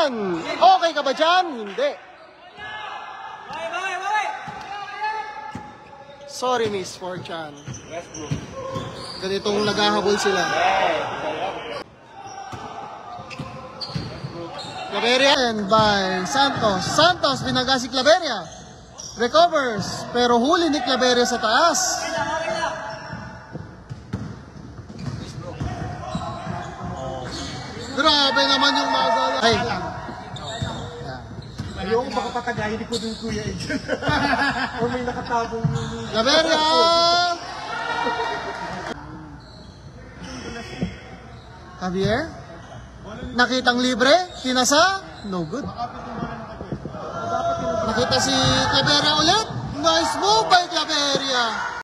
Chan! Okay ka ba dyan? Hindi. Sorry, Miss for Chan. Ganitong naghahabol sila. Claveria by Santos. Santos, binaga si Claveria. Recovers, pero huli ni Claveria sa taas. Grabe naman yung magala. Ay. Ayoko baka patagayin ko dun Kuya Edson. O may nakatabong yung... Claveria! Javier? Nakitang libre? Tinasa? No good. Nakita si Claveria ulit. Nice move by Claveria.